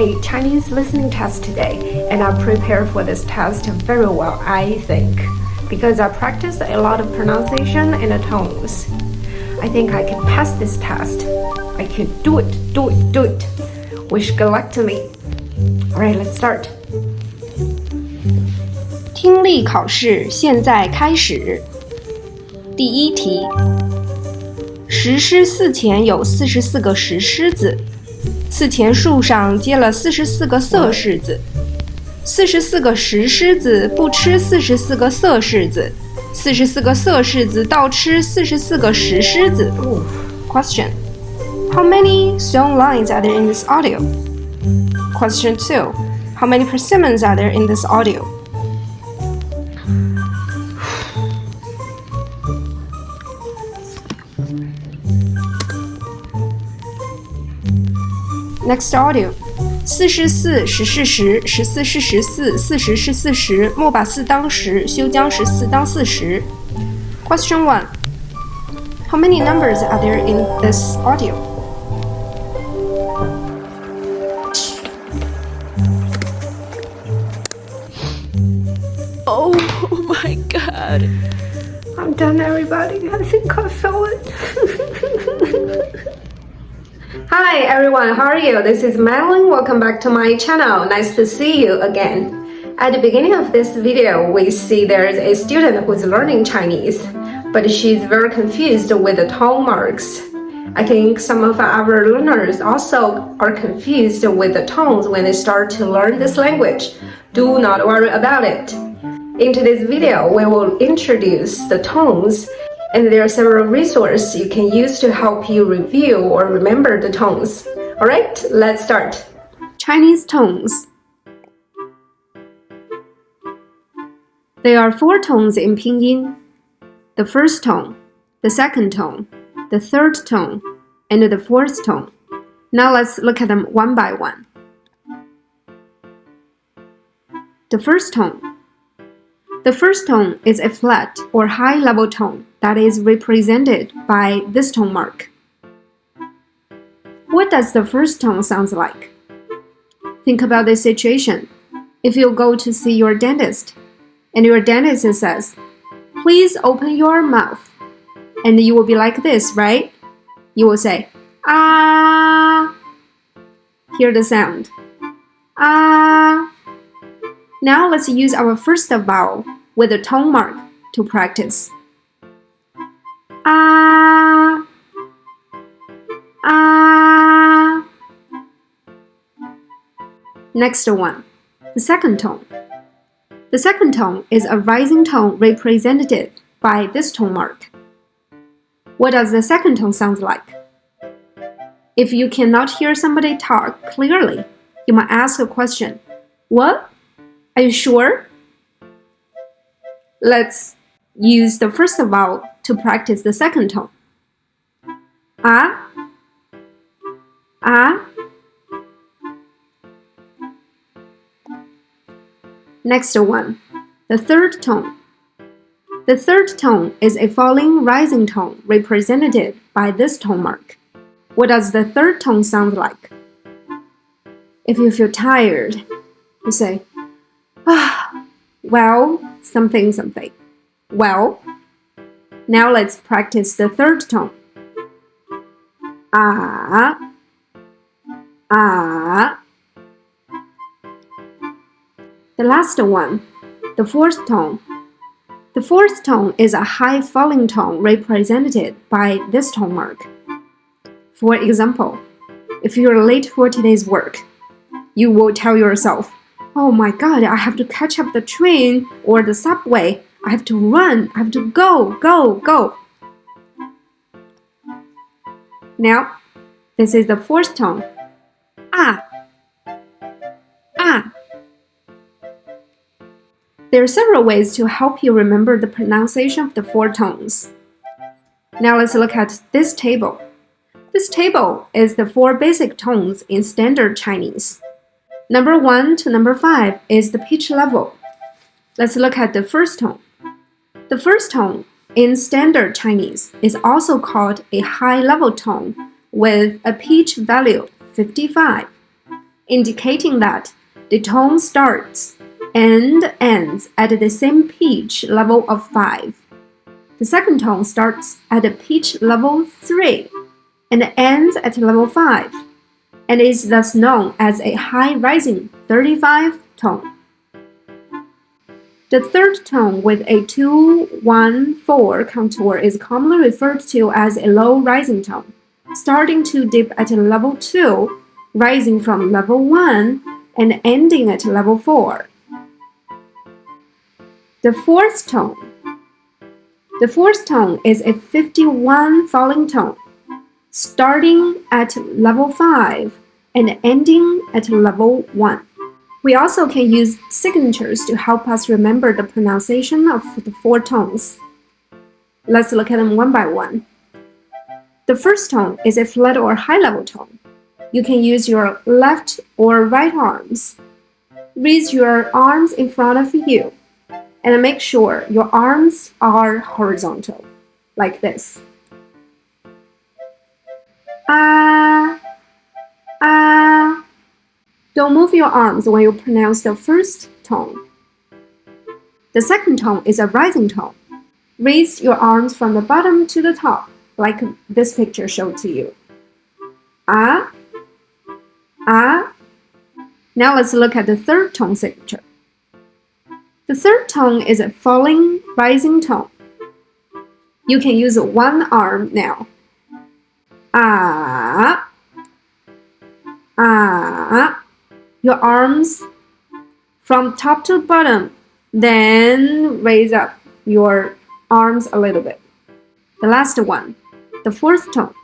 a Chinese listening test today, and I prepared for this test very well, I think, because I practiced a lot of pronunciation and the tones. I think I can pass this test. I can do it. Wish good luck to me. Alright, let's start. 听力考试现在开始。第一题，石狮寺前有44个石狮子，寺前树上结了44个色柿子。44个石狮子不吃44个色柿子，44个色柿子倒吃44个石狮子。Question: How many song lines are there in this audio? Question 2. How many persimmons are there in this audio? Next audio. 4是4，十是10，14是14，40是40，莫把4当10，休将14当40。Question 1. How many numbers are there in this audio? Oh my god. I'm done, everybody. I think I fell it. Hi everyone, how are you? This is Mandarin. Welcome back to my channel. Nice to see you again. At the beginning of this video, we see there's a student who's learning Chinese, but she's very confused with the tone marks. I think some of our learners also are confused with the tones when they start to learn this language. Do not worry about it. In today's video, we will introduce the tones, and there are several resources you can use to help you review or remember the tones. Alright, let's start. Chinese tones. There are 4 tones in Pinyin. The first tone, the second tone, the third tone, and the fourth tone. Now let's look at them one by one. The first tone. The first tone is a flat or high-level tone that is represented by this tone mark. What does the first tone sound like? Think about this situation. If you go to see your dentist, and your dentist says, "Please open your mouth," and you will be like this, right? You will say, "Ah." Hear the sound. Ah. Now let's use our first vowel with a tone mark to practice. Ah. Ah. Next one, the second tone. The second tone is a rising tone represented by this tone mark. What does the second tone sound like? If you cannot hear somebody talk clearly, you might ask a question. What? Are you sure? Let's use the first vowel to practice the second tone. Ah. Ah. Next one, the third tone. The third tone is a falling rising tone represented by this tone mark. What does the third tone sound like? If you feel tired, you say, well, something. Well, now let's practice the third tone. Ah. Ah. The last one, the fourth tone. The fourth tone is a high falling tone represented by this tone mark. For example, if you're late for today's work, you will tell yourself, "Oh my god, I have to catch up the train or the subway. I have to run. I have to go. Now, this is the fourth tone. Ah. Ah. There are several ways to help you remember the pronunciation of the 4 tones. Now let's look at this table. This table is the 4 basic tones in standard Chinese. Number 1 to number 5 is the pitch level. Let's look at the first tone. The first tone in standard Chinese is also called a high-level tone with a pitch value 55. indicating that the tone starts and ends at the same pitch level of 5. The second tone starts at a pitch level 3 and ends at level 5, and is thus known as a high rising 35 tone. The third tone with a 2-1-4 contour is commonly referred to as a low rising tone, starting to dip at level 2, rising from level 1, and ending at level 4. The fourth tone is a 51 falling tone, starting at level 5 and ending at level 1. We also can use signatures to help us remember the pronunciation of the 4 tones. Let's look at them one by one. The first tone is a flat or high level tone. You can use your left or right arms. Raise your arms in front of you and make sure your arms are horizontal, like this. Ah, ah. Don't move your arms when you pronounce the first tone. The second tone is a rising tone. Raise your arms from the bottom to the top, like this picture showed to you. Ah, ah. Now let's look at the third tone signature. The third tone is a falling, rising tone. You can use one arm now. Ah, ah. Your arms from top to bottom, then raise up your arms a little bit. The last one, the fourth tone.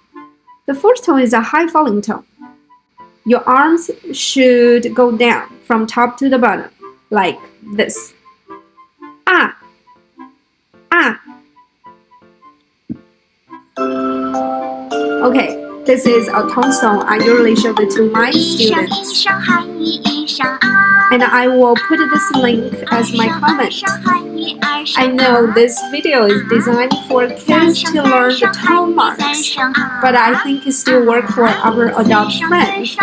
The fourth tone is a high falling tone. Your arms should go down from top to the bottom, like this. Ah, ah. Okay, this is a tone song I usually show it to my students. And I will put this link as my comment. I know this video is designed for kids to learn the tone marks, but I think it still works for our adult friends.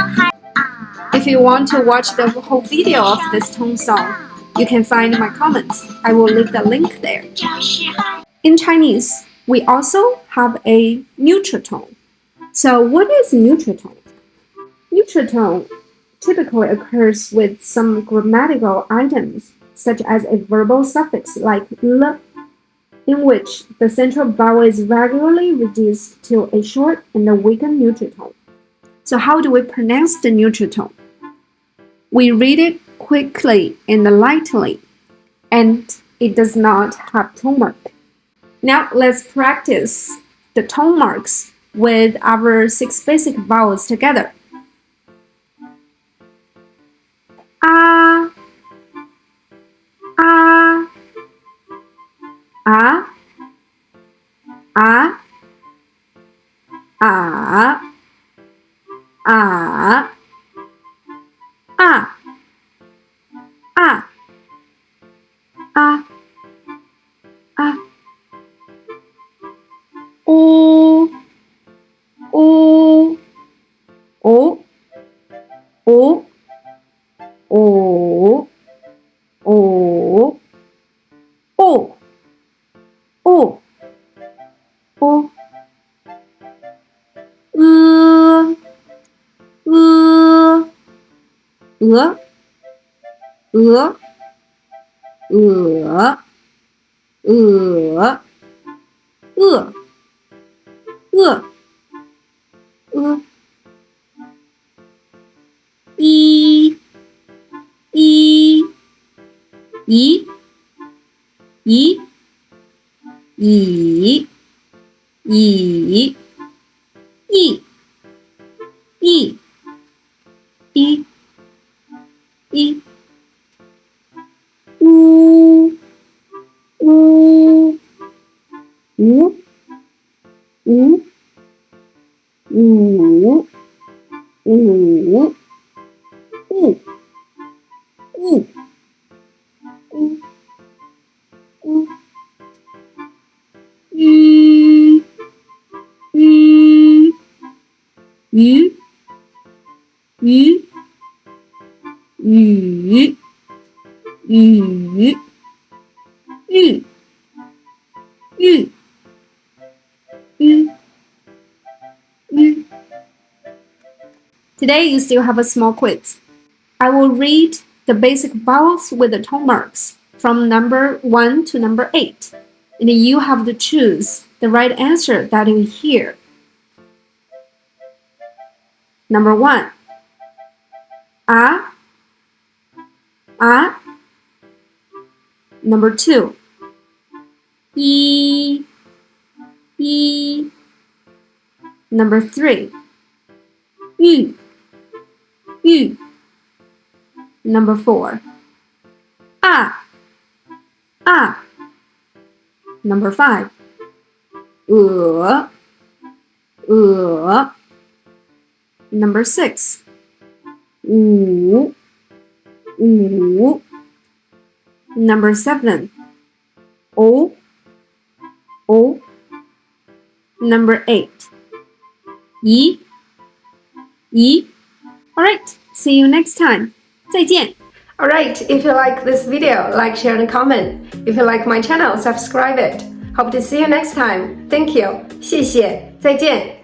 If you want to watch the whole video of this tone song, you can find my comments. I will leave the link there. In Chinese, we also have a neutral tone. So what is neutral tone? Neutral tone typically occurs with some grammatical items, such as a verbal suffix like l, in which the central vowel is regularly reduced to a short and a weakened neutral tone. So how do we pronounce the neutral tone? We read it quickly and lightly, and it does not have tone mark. Now let's practice the tone marks with our 6 basic vowels together. Ah, ah, ah, ah, ah, ah, ah, ah, ah, ah. O, o, o, o, o, o, o, o, o, E, E, E, E, E, E, E, E, E, E, U, U, U, U, U, U, U, U, U, U, U, U, U, U, 雨雨玉玉玉玉 Today you still have a small quiz. I will read the basic vowels with the tone marks from number 1 to number 8, and you have to choose the right answer that you hear. Number 1. A. Number 2. E. Number 3. Yu. Number 4. A. Number 5. Number 6. Wu. Number 7. O. Number 8. Yi. Alright, see you next time. 再见。Alright, if you like this video, like, share, and comment. If you like my channel, subscribe it. Hope to see you next time. Thank you. 谢谢，再见。